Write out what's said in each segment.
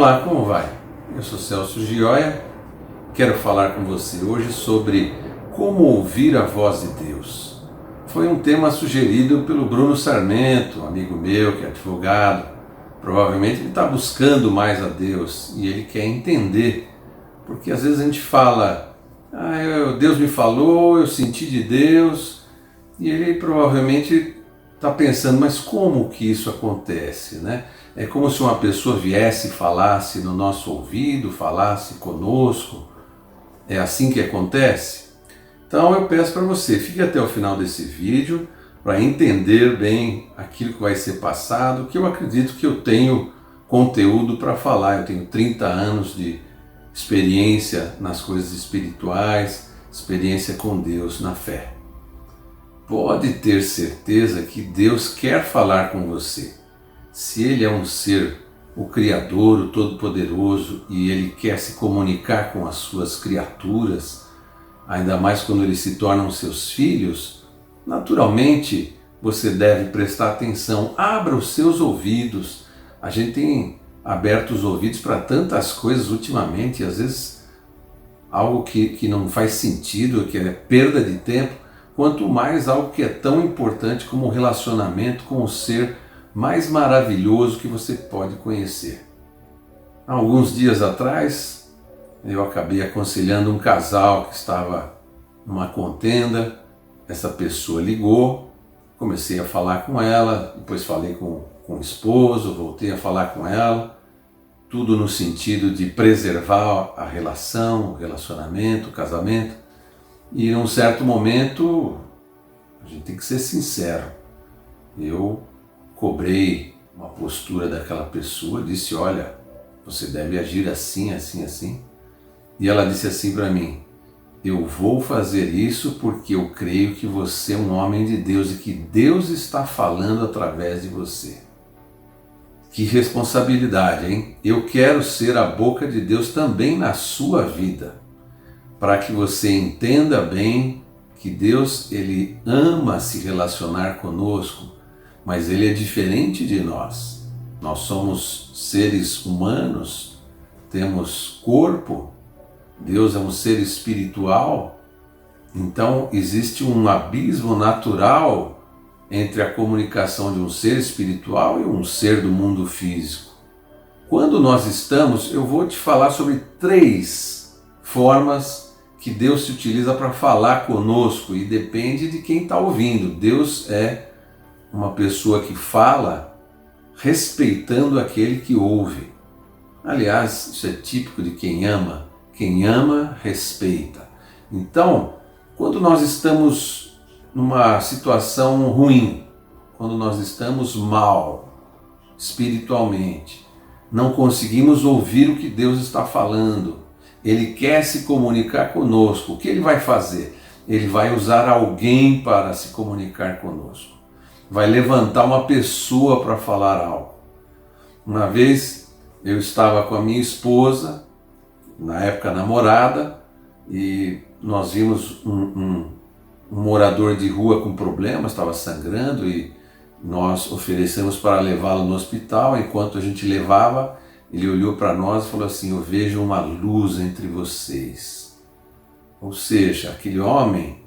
Olá, como vai? Eu sou Celso Gioia, quero falar com você hoje sobre como ouvir a voz de Deus. Foi um tema sugerido pelo Bruno Sarmento, amigo meu que é advogado. Provavelmente ele está buscando mais a Deus e ele quer entender, porque às vezes a gente fala, Deus me falou, eu senti de Deus, e ele provavelmente está pensando, mas como que isso acontece, né? É como se uma pessoa viesse e falasse no nosso ouvido, falasse conosco. É assim que acontece? Então eu peço para você, fique até o final desse vídeo para entender bem aquilo que vai ser passado, que eu acredito que eu tenho conteúdo para falar. Eu tenho 30 anos de experiência nas coisas espirituais, experiência com Deus na fé. Pode ter certeza que Deus quer falar com você. Se Ele é um ser, o Criador, o Todo-Poderoso, e Ele quer se comunicar com as suas criaturas, ainda mais quando eles se tornam seus filhos, naturalmente você deve prestar atenção, abra os seus ouvidos. A gente tem aberto os ouvidos para tantas coisas ultimamente, e às vezes algo que não faz sentido, que é perda de tempo, quanto mais algo que é tão importante como o relacionamento com o ser mais maravilhoso que você pode conhecer. Há alguns dias atrás, eu acabei aconselhando um casal que estava numa contenda. Essa pessoa ligou, comecei a falar com ela, depois falei com o esposo, voltei a falar com ela, tudo no sentido de preservar a relação, o relacionamento, o casamento. E num certo momento, a gente tem que ser sincero, eu cobrei uma postura daquela pessoa, disse, olha, você deve agir assim, assim, assim. E ela disse assim para mim, eu vou fazer isso porque eu creio que você é um homem de Deus e que Deus está falando através de você. Que responsabilidade, hein? Eu quero ser a boca de Deus também na sua vida, para que você entenda bem que Deus, Ele ama se relacionar conosco, mas Ele é diferente de nós. Nós somos seres humanos, temos corpo, Deus é um ser espiritual, então existe um abismo natural entre a comunicação de um ser espiritual e um ser do mundo físico. Quando nós estamos, eu vou te falar sobre 3 formas que Deus se utiliza para falar conosco e depende de quem está ouvindo. Deus é uma pessoa que fala respeitando aquele que ouve. Aliás, isso é típico de quem ama. Quem ama, respeita. Então, quando nós estamos numa situação ruim, quando nós estamos mal, espiritualmente, não conseguimos ouvir o que Deus está falando, Ele quer se comunicar conosco, o que Ele vai fazer? Ele vai usar alguém para se comunicar conosco. Vai levantar uma pessoa para falar algo. Uma vez eu estava com a minha esposa, na época namorada, e nós vimos um morador de rua com problemas, estava sangrando, e nós oferecemos para levá-lo no hospital. Enquanto a gente levava, ele olhou para nós e falou assim, eu vejo uma luz entre vocês. Ou seja, aquele homem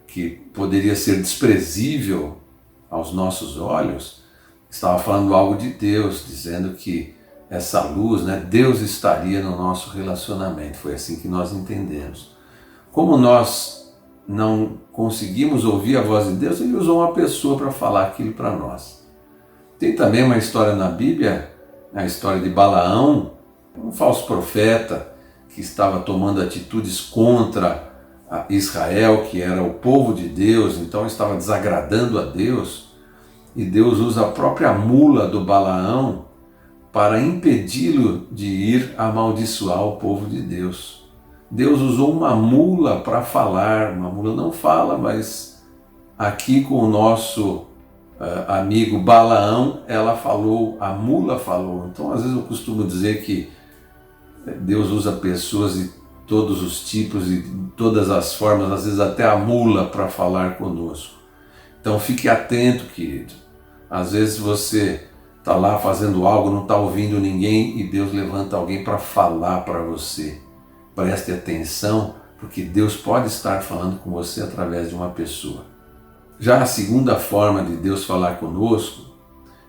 que poderia ser desprezível aos nossos olhos, estava falando algo de Deus, dizendo que essa luz, Deus estaria no nosso relacionamento. Foi assim que nós entendemos. Como nós não conseguimos ouvir a voz de Deus, Ele usou uma pessoa para falar aquilo para nós. Tem também uma história na Bíblia, a história de Balaão, um falso profeta que estava tomando atitudes contra Israel, que era o povo de Deus, então estava desagradando a Deus, e Deus usa a própria mula do Balaão para impedi-lo de ir amaldiçoar o povo de Deus. Deus usou uma mula para falar, uma mula não fala, mas aqui com o nosso amigo Balaão, ela falou, a mula falou. Então às vezes eu costumo dizer que Deus usa pessoas de todos os tipos e de todas as formas, às vezes até a mula para falar conosco. Então fique atento, querido. Às vezes você está lá fazendo algo, não está ouvindo ninguém e Deus levanta alguém para falar para você. Preste atenção, porque Deus pode estar falando com você através de uma pessoa. Já a segunda forma de Deus falar conosco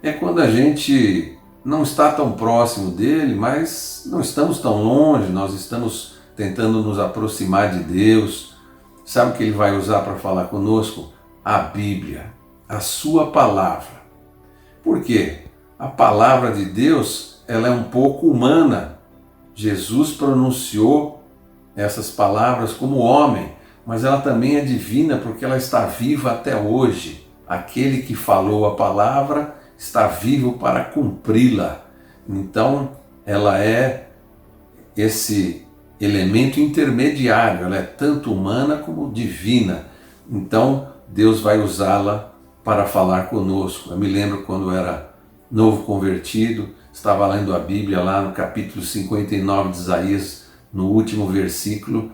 é quando a gente não está tão próximo dele, mas não estamos tão longe, nós estamos tentando nos aproximar de Deus. Sabe o que ele vai usar para falar conosco? A Bíblia, a sua palavra. Por quê? A palavra de Deus, ela é um pouco humana. Jesus pronunciou essas palavras como homem, mas ela também é divina porque ela está viva até hoje. Aquele que falou a palavra está vivo para cumpri-la. Então, ela é esse elemento intermediário, ela é tanto humana como divina. Então, Deus vai usá-la para falar conosco. Eu me lembro quando eu era novo convertido, estava lendo a Bíblia lá no capítulo 59 de Isaías, no último versículo,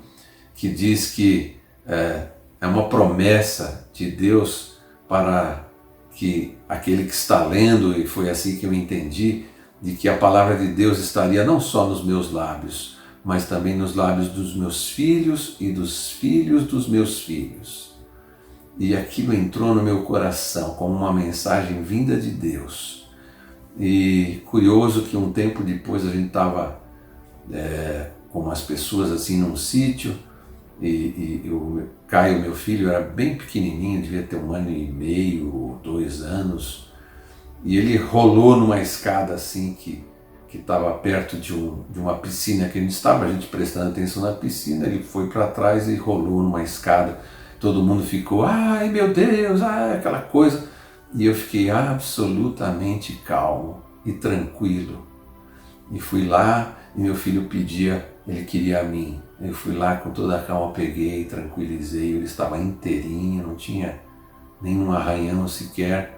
que diz que é uma promessa de Deus para que aquele que está lendo, e foi assim que eu entendi, de que a palavra de Deus estaria não só nos meus lábios, mas também nos lábios dos meus filhos e dos filhos dos meus filhos. E aquilo entrou no meu coração como uma mensagem vinda de Deus. E curioso que um tempo depois a gente estava com umas pessoas assim num sítio, e o Caio, meu filho, era bem pequenininho, devia ter 1 ano e meio, 2 anos, e ele rolou numa escada assim que estava perto de uma piscina que a gente estava, a gente prestando atenção na piscina, ele foi para trás e rolou numa escada, todo mundo ficou, ai meu Deus, aquela coisa, e eu fiquei absolutamente calmo e tranquilo, e fui lá, e meu filho pedia, ele queria a mim. Eu fui lá com toda a calma, peguei, tranquilizei, ele estava inteirinho, não tinha nenhum arranhão sequer.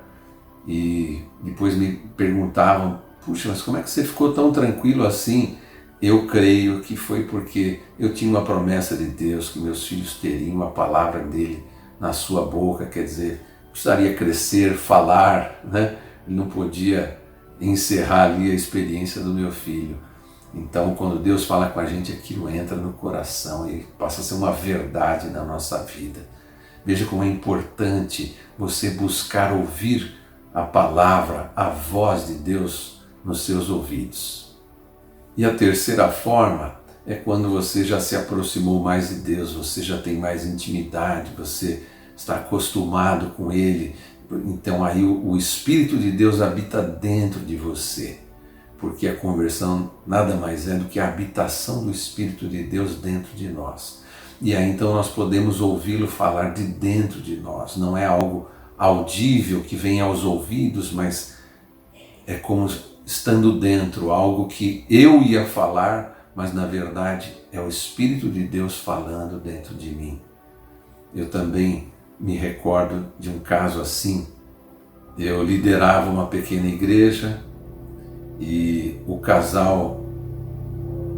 E depois me perguntavam, puxa, mas como é que você ficou tão tranquilo assim? Eu creio que foi porque eu tinha uma promessa de Deus que meus filhos teriam a palavra dele na sua boca, quer dizer, precisaria crescer, falar, né? Ele não podia encerrar ali a experiência do meu filho. Então, quando Deus fala com a gente, aquilo entra no coração e passa a ser uma verdade na nossa vida. Veja como é importante você buscar ouvir a palavra, a voz de Deus nos seus ouvidos. E a terceira forma é quando você já se aproximou mais de Deus, você já tem mais intimidade, você está acostumado com Ele. Então aí o Espírito de Deus habita dentro de você. Porque a conversão nada mais é do que a habitação do Espírito de Deus dentro de nós. E aí então nós podemos ouvi-lo falar de dentro de nós. Não é algo audível que vem aos ouvidos, mas é como estando dentro, algo que eu ia falar, mas na verdade é o Espírito de Deus falando dentro de mim. Eu também me recordo de um caso assim. Eu liderava uma pequena igreja, e o casal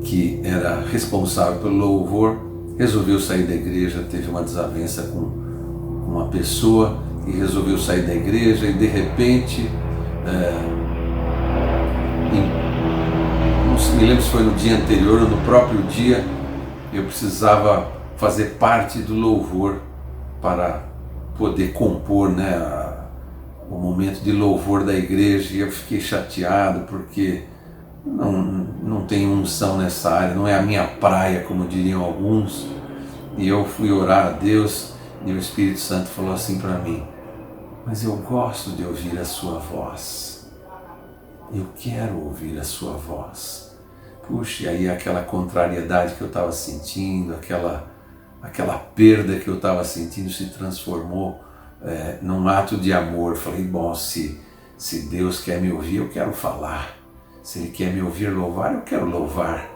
que era responsável pelo louvor resolveu sair da igreja, teve uma desavença com uma pessoa e resolveu sair da igreja, e de repente, não me lembro se foi no dia anterior ou no próprio dia, eu precisava fazer parte do louvor para poder compor, né, o momento de louvor da igreja, e eu fiquei chateado porque não tem unção nessa área, não é a minha praia, como diriam alguns. E eu fui orar a Deus e o Espírito Santo falou assim para mim, mas eu gosto de ouvir a sua voz, eu quero ouvir a sua voz. Puxa, e aí aquela contrariedade que eu estava sentindo, aquela perda que eu estava sentindo se transformou num ato de amor. Falei, bom, se Deus quer me ouvir, eu quero falar. Se Ele quer me ouvir louvar, eu quero louvar.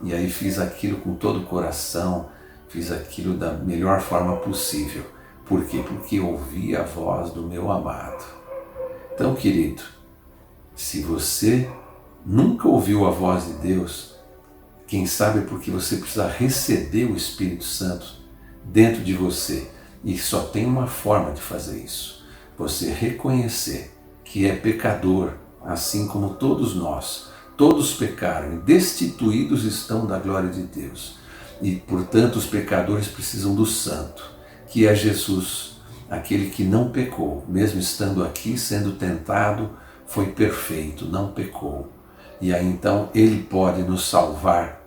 E aí fiz aquilo com todo o coração, fiz aquilo da melhor forma possível. Por quê? Porque ouvi a voz do meu amado. Então, querido, se você nunca ouviu a voz de Deus, quem sabe é porque você precisa receber o Espírito Santo dentro de você. E só tem uma forma de fazer isso: você reconhecer que é pecador, assim como todos nós. Todos pecaram e destituídos estão da glória de Deus. E, portanto, os pecadores precisam do Santo, que é Jesus, aquele que não pecou, mesmo estando aqui, sendo tentado, foi perfeito, não pecou. E aí então Ele pode nos salvar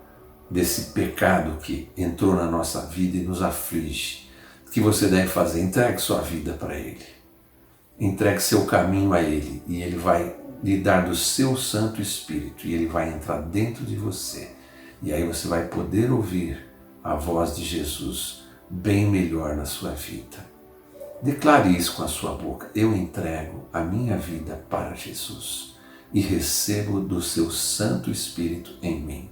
desse pecado que entrou na nossa vida e nos aflige. O que você deve fazer? Entregue sua vida para Ele. Entregue seu caminho a Ele e Ele vai lhe dar do seu Santo Espírito e Ele vai entrar dentro de você. E aí você vai poder ouvir a voz de Jesus bem melhor na sua vida. Declare isso com a sua boca. Eu entrego a minha vida para Jesus e recebo do seu Santo Espírito em mim.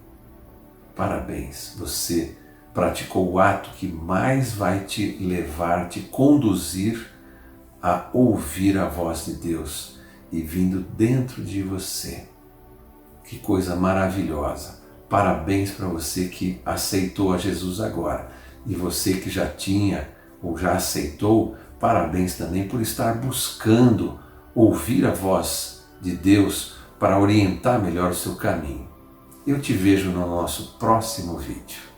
Parabéns, você praticou o ato que mais vai te levar, te conduzir a ouvir a voz de Deus e vindo dentro de você. Que coisa maravilhosa! Parabéns para você que aceitou a Jesus agora. E você que já tinha ou já aceitou, parabéns também por estar buscando ouvir a voz de Deus para orientar melhor o seu caminho. Eu te vejo no nosso próximo vídeo.